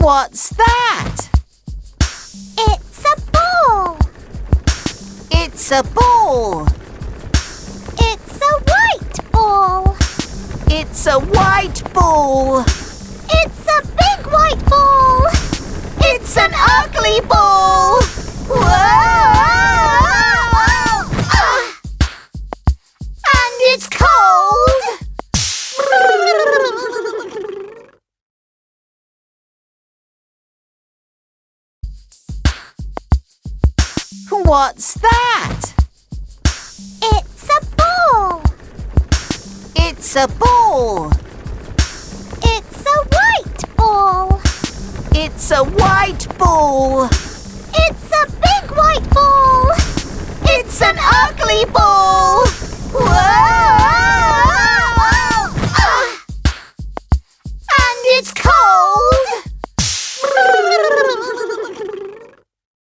What's that? It's a ball. It's a ball. It's a white ball. It's a white ball. It's a big white ball. It's an ugly ball. Whoa! And it's cold. What's that? It's a ball. It's a ball. It's a white ball. It's a white ball. It's a big white ball. It's an ugly